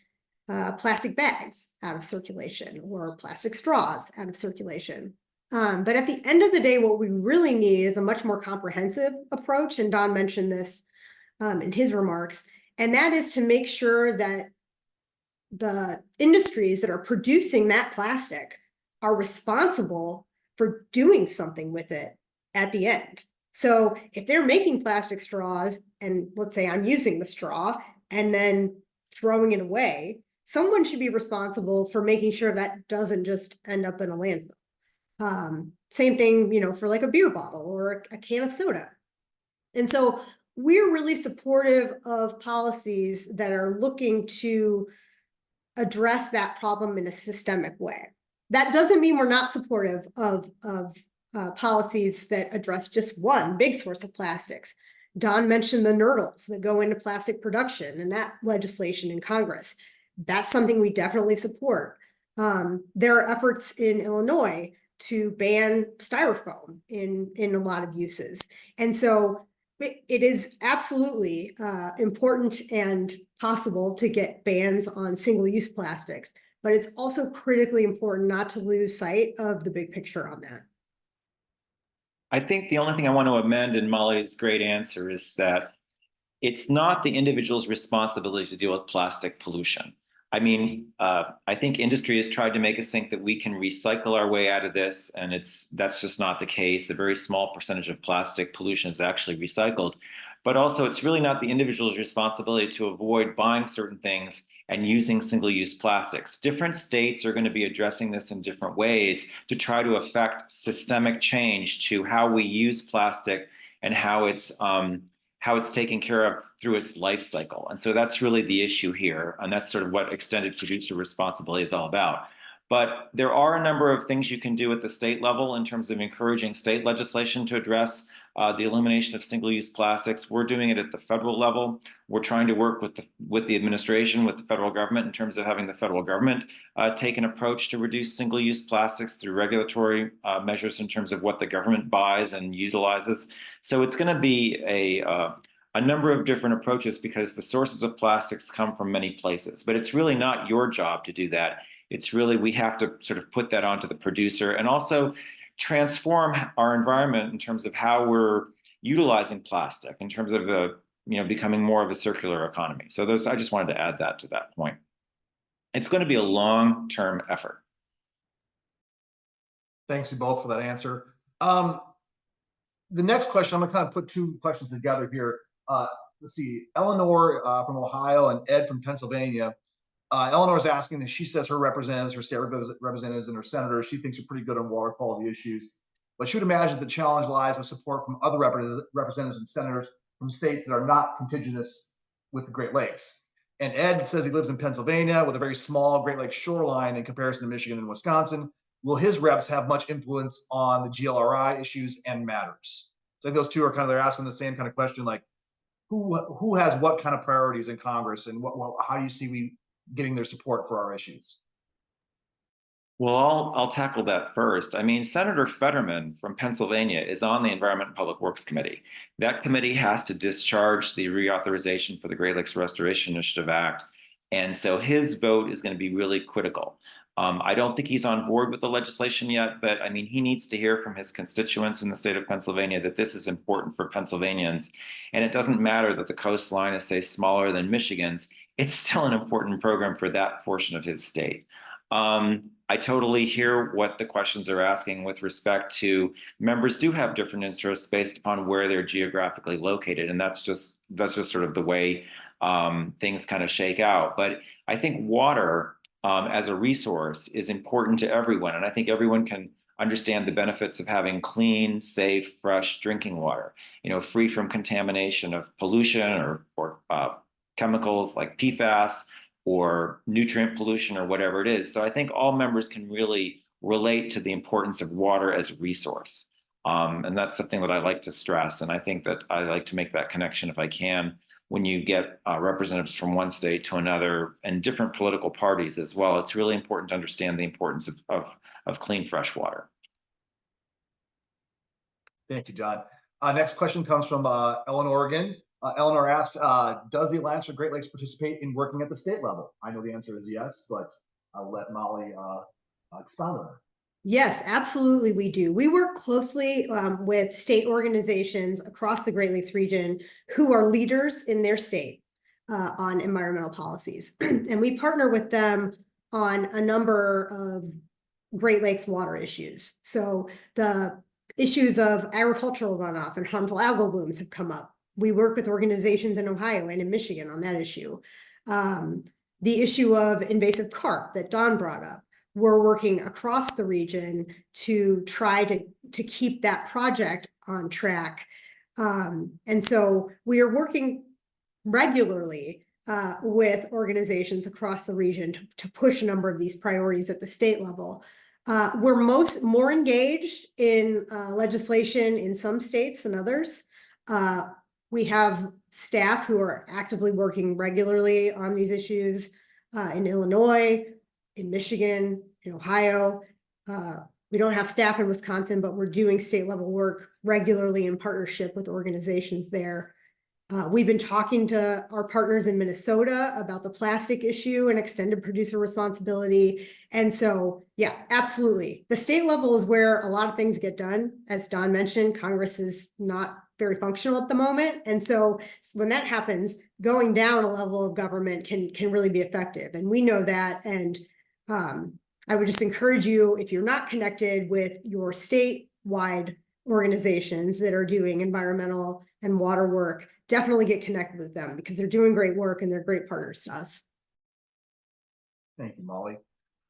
plastic bags out of circulation or plastic straws out of circulation. But at the end of the day, what we really need is a much more comprehensive approach, and Don mentioned this in his remarks, and that is to make sure that the industries that are producing that plastic are responsible for doing something with it at the end. So if they're making plastic straws, and let's say I'm using the straw and then throwing it away, someone should be responsible for making sure that doesn't just end up in a landfill. Same thing, you know, for like a beer bottle or a can of soda. And so we're really supportive of policies that are looking to address that problem in a systemic way. That doesn't mean we're not supportive of policies that address just one big source of plastics. Don mentioned the nurdles that go into plastic production and that legislation in Congress. That's something we definitely support. There are efforts in Illinois to ban styrofoam in a lot of uses. And so it is absolutely important and possible to get bans on single-use plastics, but it's also critically important not to lose sight of the big picture on that. I think the only thing I want to amend in Molly's great answer is that it's not the individual's responsibility to deal with plastic pollution. I mean, I think industry has tried to make us think that we can recycle our way out of this, and that's just not the case. A very small percentage of plastic pollution is actually recycled. But also, it's really not the individual's responsibility to avoid buying certain things and using single-use plastics. Different states are going to be addressing this in different ways to try to affect systemic change to how we use plastic and how it's taken care of through its life cycle. And so that's really the issue here. And that's sort of what extended producer responsibility is all about. But there are a number of things you can do at the state level in terms of encouraging state legislation to address the elimination of single-use plastics. We're doing it at the federal level. We're trying to work with the administration, with the federal government, in terms of having the federal government take an approach to reduce single-use plastics through regulatory measures in terms of what the government buys and utilizes. So it's going to be a number of different approaches because the sources of plastics come from many places. But it's really not your job to do that. It's really, we have to sort of put that onto the producer and also transform our environment in terms of how we're utilizing plastic, in terms of becoming more of a circular economy. So I just wanted to add that to that point. It's going to be a long-term effort. Thanks you both for that answer. The next question, I'm going to kind of put two questions together here. Let's see, Eleanor from Ohio and Ed from Pennsylvania. Eleanor's asking that she says her representatives, her state representatives and her senators, she thinks are pretty good on water quality issues. But she would imagine the challenge lies with support from other representatives and senators from states that are not contiguous with the Great Lakes. And Ed says he lives in Pennsylvania with a very small Great Lakes shoreline in comparison to Michigan and Wisconsin. Will his reps have much influence on the GLRI issues and matters? So I think those two are kind of, they're asking the same kind of question, like who has what kind of priorities in Congress and how do you see we getting their support for our issues? Well, I'll tackle that first. I mean, Senator Fetterman from Pennsylvania is on the Environment and Public Works Committee. That committee has to discharge the reauthorization for the Great Lakes Restoration Initiative Act. And so his vote is going to be really critical. I don't think he's on board with the legislation yet, but I mean, he needs to hear from his constituents in the state of Pennsylvania that this is important for Pennsylvanians. And it doesn't matter that the coastline is, say, smaller than Michigan's. It's still an important program for that portion of his state. I totally hear what the questions are asking with respect to members do have different interests based upon where they're geographically located. And that's just sort of the way things kind of shake out. But I think water as a resource is important to everyone. And I think everyone can understand the benefits of having clean, safe, fresh drinking water, free from contamination of pollution or chemicals like PFAS or nutrient pollution or whatever it is. So I think all members can really relate to the importance of water as a resource. And that's something that I like to stress. And I think that I like to make that connection if I can when you get representatives from one state to another and different political parties as well. It's really important to understand the importance of clean, fresh water. Thank you, John. Next question comes from Eleanor again. Eleanor asks, does the Alliance for Great Lakes participate in working at the state level? I know the answer is yes, but I'll let Molly expound on it. Yes, absolutely we do. We work closely with state organizations across the Great Lakes region who are leaders in their state on environmental policies. And we partner with them on a number of Great Lakes water issues. So the issues of agricultural runoff and harmful algal blooms have come up. We work with organizations in Ohio and in Michigan on that issue. The issue of invasive carp that Don brought up. we're working across the region to try to keep that project on track. And so we are working regularly with organizations across the region to push a number of these priorities at the state level. We're more engaged in legislation in some states than others. We have staff who are actively working regularly on these issues in Illinois, in Michigan, in Ohio. We don't have staff in Wisconsin, but we're doing state level work regularly in partnership with organizations there. We've been talking to our partners in Minnesota about the plastic issue and extended producer responsibility. And so, yeah, absolutely. The state level is where a lot of things get done. As Don mentioned, Congress is not very functional at the moment. And so when that happens, going down a level of government can really be effective. And we know that. And I would just encourage you, if you're not connected with your statewide organizations that are doing environmental and water work, definitely get connected with them because they're doing great work and they're great partners to us. Thank you, Molly.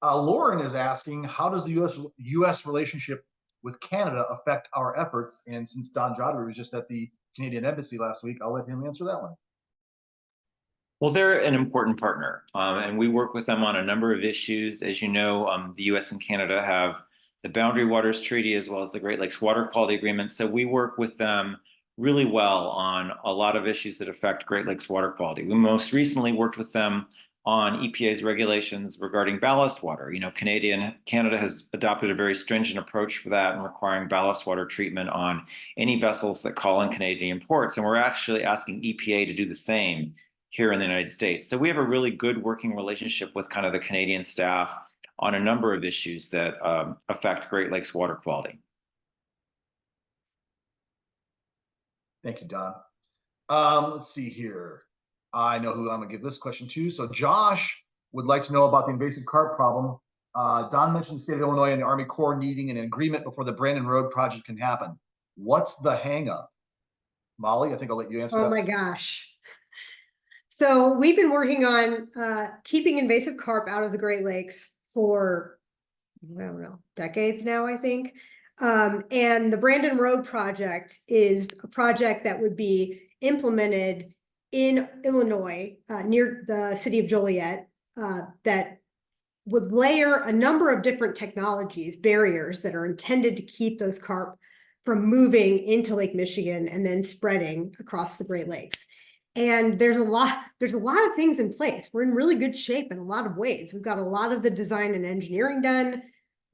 Lauren is asking, how does the U.S. relationship with Canada affect our efforts? And since Don Jodrey was just at the Canadian Embassy last week, I'll let him answer that one. Well, they're an important partner, and we work with them on a number of issues. As you know, the U.S. and Canada have the Boundary Waters Treaty as well as the Great Lakes Water Quality Agreement. So we work with them really well on a lot of issues that affect Great Lakes water quality. We most recently worked with them on EPA's regulations regarding ballast water. You know, Canada has adopted a very stringent approach for that and requiring ballast water treatment on any vessels that call in Canadian ports. And we're actually asking EPA to do the same here in the United States. So we have a really good working relationship with kind of the Canadian staff on a number of issues that affect Great Lakes water quality. Thank you, Don. Let's see here. I know who I'm gonna give this question to. So Josh would like to know about the invasive carp problem. Don mentioned the state of Illinois and the Army Corps needing an agreement before the Brandon Road project can happen. What's the hangup? Molly, I think I'll let you answer that. Oh my gosh. So we've been working on keeping invasive carp out of the Great Lakes for, I don't know, decades now, I think. And the Brandon Road project is a project that would be implemented in Illinois near the city of Joliet that would layer a number of different technologies, barriers that are intended to keep those carp from moving into Lake Michigan and then spreading across the Great Lakes. And there's a lot of things in place. We're in really good shape in a lot of ways. We've got a lot of the design and engineering done.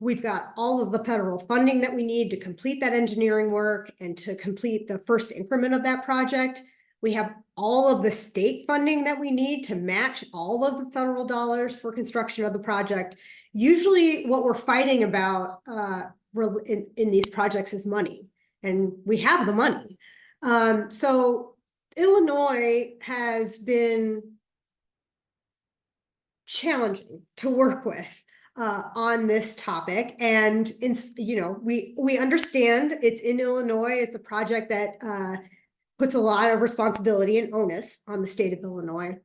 We've got all of the federal funding that we need to complete that engineering work and to complete the first increment of that project. We have all of the state funding that we need to match all of the federal dollars for construction of the project. Usually what we're fighting about in these projects is money, and we have the money. So Illinois has been challenging to work with on this topic. And we understand it's in Illinois. It's a project that puts a lot of responsibility and onus on the state of Illinois.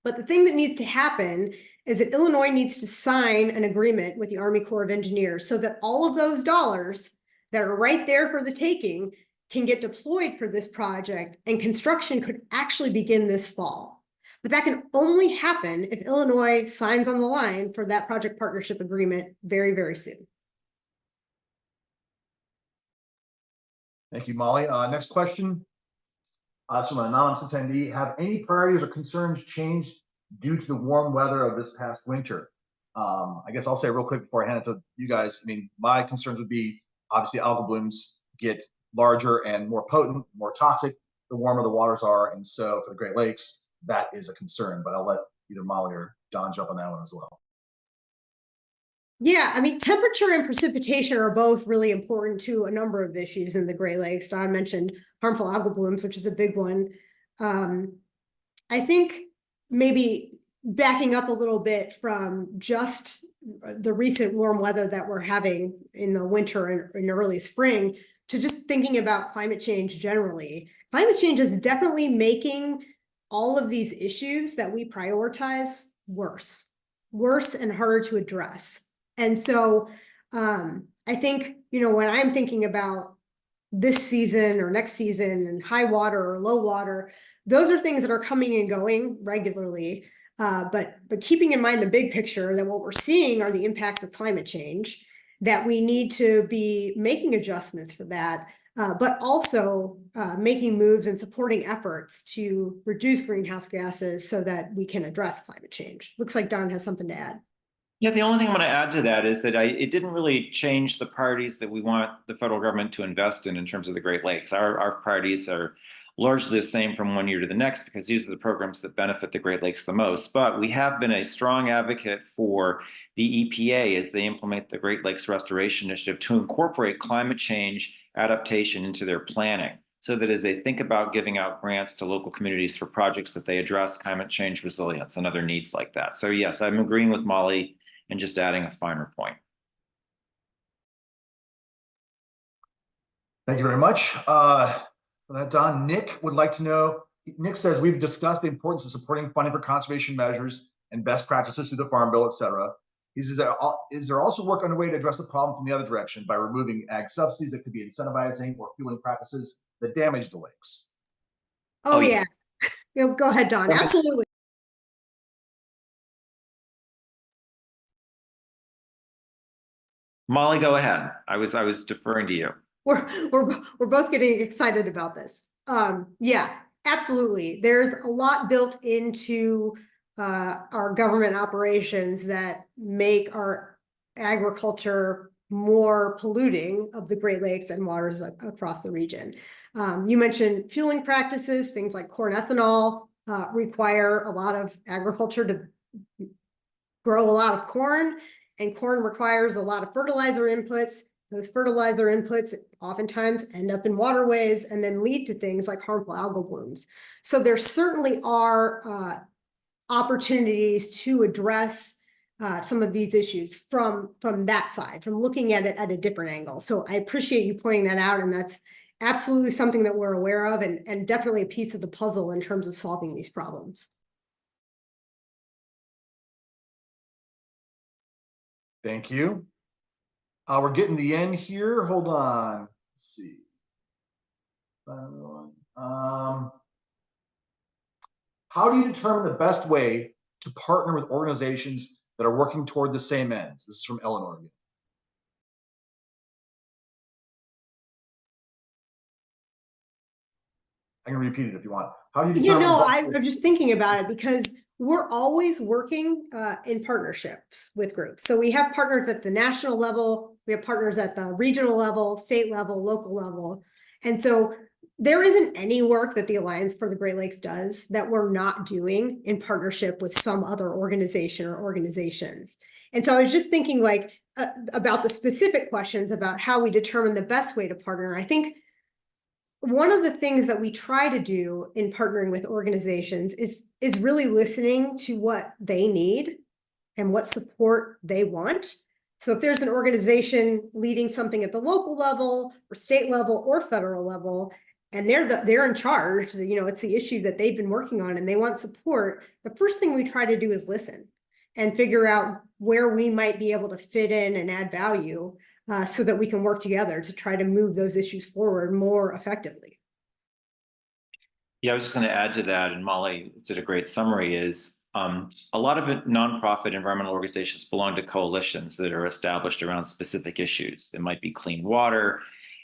But the thing that needs to happen is that Illinois needs to sign an agreement with the Army Corps of Engineers so that all of those dollars that are right there for the taking can get deployed for this project, and construction could actually begin this fall. But that can only happen if Illinois signs on the line for that project partnership agreement very, very soon. Thank you, Molly. Next question. From an anonymous attendee. Have any priorities or concerns changed due to the warm weather of this past winter? I guess I'll say real quick before I hand it to you guys. I mean, my concerns would be obviously algal blooms get larger and more potent, more toxic, the warmer the waters are. And so for the Great Lakes, that is a concern, but I'll let either Molly or Don jump on that one as well. Yeah, I mean, temperature and precipitation are both really important to a number of issues in the Great Lakes. Don mentioned harmful algal blooms, which is a big one. I think maybe backing up a little bit from just the recent warm weather that we're having in the winter and in early spring to just thinking about climate change generally. Climate change is definitely making all of these issues that we prioritize worse and harder to address. And so I think, when I'm thinking about this season or next season and high water or low water, those are things that are coming and going regularly. But keeping in mind the big picture, that what we're seeing are the impacts of climate change, that we need to be making adjustments for that, but also making moves and supporting efforts to reduce greenhouse gases so that we can address climate change. Looks like Don has something to add. Yeah, the only thing I'm going to add to that is that it didn't really change the priorities that we want the federal government to invest in terms of the Great Lakes. Our priorities are largely the same from one year to the next because these are the programs that benefit the Great Lakes the most. But we have been a strong advocate for the EPA as they implement the Great Lakes Restoration Initiative to incorporate climate change adaptation into their planning, so that as they think about giving out grants to local communities for projects that they address climate change resilience and other needs like that. So yes, I'm agreeing with Molly and just adding a finer point. Thank you very much for that, Don. Nick would like to know, Nick says, we've discussed the importance of supporting funding for conservation measures and best practices through the Farm Bill, et cetera. He says, is there also work underway to address the problem from the other direction by removing ag subsidies that could be incentivizing or fueling practices that damage the lakes? Oh yeah. Go ahead, Don. Absolutely. Molly, go ahead. I was deferring to you. We're both getting excited about this. Yeah, absolutely. There's a lot built into our government operations that make our agriculture more polluting of the Great Lakes and waters across the region. You mentioned fueling practices, things like corn ethanol require a lot of agriculture to grow a lot of corn, and corn requires a lot of fertilizer inputs. Those fertilizer inputs oftentimes end up in waterways and then lead to things like harmful algal blooms. So there certainly are opportunities to address some of these issues from that side, from looking at it at a different angle. So I appreciate you pointing that out, and that's absolutely something that we're aware of, and definitely a piece of the puzzle in terms of solving these problems. Thank you. We're getting the end here. Hold on. Let's see. How do you determine the best way to partner with organizations that are working toward the same ends? This is from Eleanor again. I can repeat it if you want. How do you determine? I'm just thinking about it because we're always working in partnerships with groups. So we have partners at the national level, we have partners at the regional level, state level, local level. And so there isn't any work that the Alliance for the Great Lakes does that we're not doing in partnership with some other organization or organizations. And so I was just thinking about the specific questions about how we determine the best way to partner. I think one of the things that we try to do in partnering with organizations is really listening to what they need and what support they want. So if there's an organization leading something at the local level or state level or federal level, and they're in charge, it's the issue that they've been working on and they want support, the first thing we try to do is listen and figure out where we might be able to fit in and add value, so that we can work together to try to move those issues forward more effectively. Yeah, I was just going to add to that, and Molly did a great summary, is a lot of nonprofit environmental organizations belong to coalitions that are established around specific issues. It might be clean water,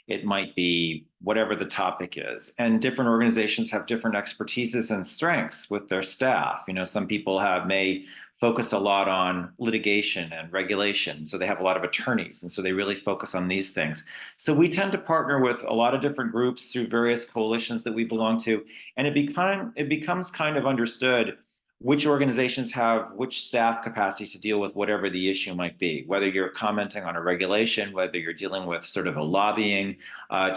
it might be whatever the topic is. And different organizations have different expertises and strengths with their staff. Some people may focus a lot on litigation and regulation. So they have a lot of attorneys. And so they really focus on these things. So we tend to partner with a lot of different groups through various coalitions that we belong to. And it becomes kind of understood which organizations have which staff capacity to deal with whatever the issue might be, whether you're commenting on a regulation, whether you're dealing with sort of a lobbying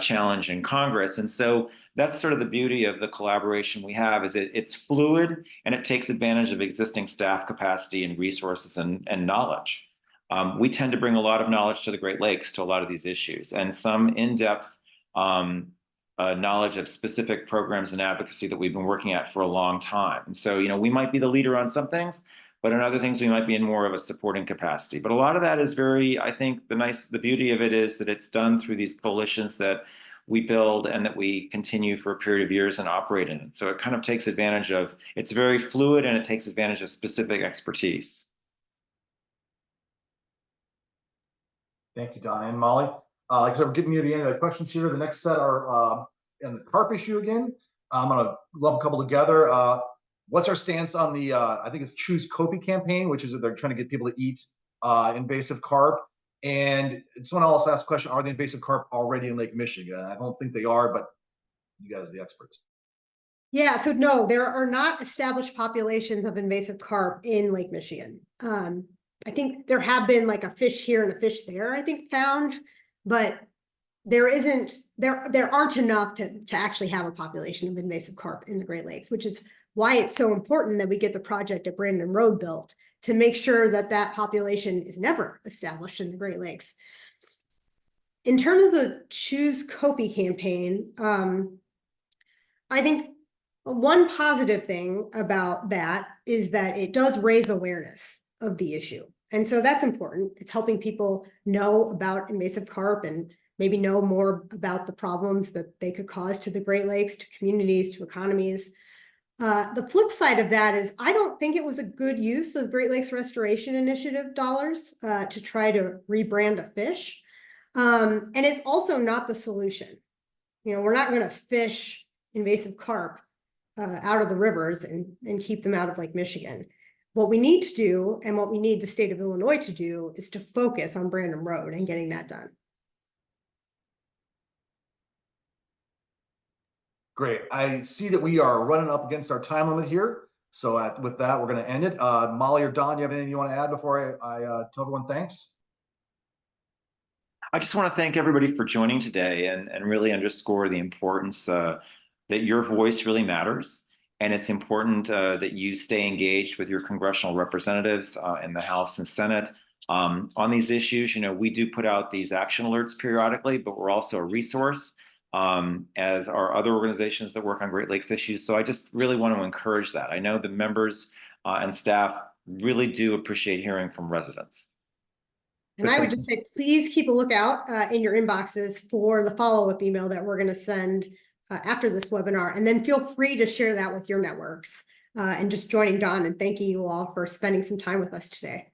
challenge in Congress. And so that's sort of the beauty of the collaboration we have, is it's fluid and it takes advantage of existing staff capacity and resources and knowledge. We tend to bring a lot of knowledge to the Great Lakes to a lot of these issues, and some in-depth knowledge of specific programs and advocacy that we've been working at for a long time. And so, we might be the leader on some things, but in other things we might be in more of a supporting capacity. But a lot of that is I think the beauty of it is that it's done through these coalitions that we build and that we continue for a period of years and operate in. So it kind of takes advantage of, it's very fluid and it takes advantage of specific expertise. Thank you, Don and Molly. Like I said, we're getting near the end of the questions here. The next set are in the CARP issue again. I'm gonna lump a couple together. What's our stance on the, I think it's Choose Kopi campaign, which is that they're trying to get people to eat invasive carp. And someone else asked a question, are the invasive carp already in Lake Michigan? I don't think they are, but you guys are the experts. Yeah, so no, there are not established populations of invasive carp in Lake Michigan. I think there have been like a fish here and a fish there, I think, found, but there aren't enough to actually have a population of invasive carp in the Great Lakes, which is why it's so important that we get the project at Brandon Road built to make sure that that population is never established in the Great Lakes. In terms of the Choose Kopi campaign, I think one positive thing about that is that it does raise awareness of the issue. And so that's important. It's helping people know about invasive carp and maybe know more about the problems that they could cause to the Great Lakes, to communities, to economies. The flip side of that is I don't think it was a good use of Great Lakes Restoration Initiative dollars to try to rebrand a fish. And it's also not the solution. You know, we're not going to fish invasive carp out of the rivers and keep them out of Lake Michigan. What we need to do, and what we need the state of Illinois to do, is to focus on Brandon Road and getting that done. Great. I see that we are running up against our time limit here. So with that, we're going to end it. Molly or Don, you have anything you want to add before I tell everyone thanks? I just want to thank everybody for joining today and really underscore the importance that your voice really matters. And it's important that you stay engaged with your congressional representatives in the House and Senate on these issues. You know, we do put out these action alerts periodically, but we're also a resource, as are other organizations that work on Great Lakes issues. So I just really want to encourage that. I know the members and staff really do appreciate hearing from residents. And I would just say, please keep a lookout in your inboxes for the follow-up email that we're going to send after this webinar, and then feel free to share that with your networks. And just joining Don and thanking you all for spending some time with us today.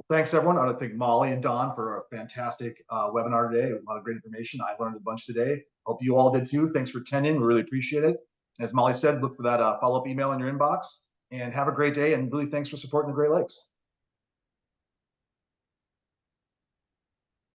Thanks, everyone. I want to thank Molly and Don for a fantastic webinar today. A lot of great information. I learned a bunch today. Hope you all did too. Thanks for attending. We really appreciate it. As Molly said, look for that follow-up email in your inbox, and have a great day. And really, thanks for supporting the Great Lakes.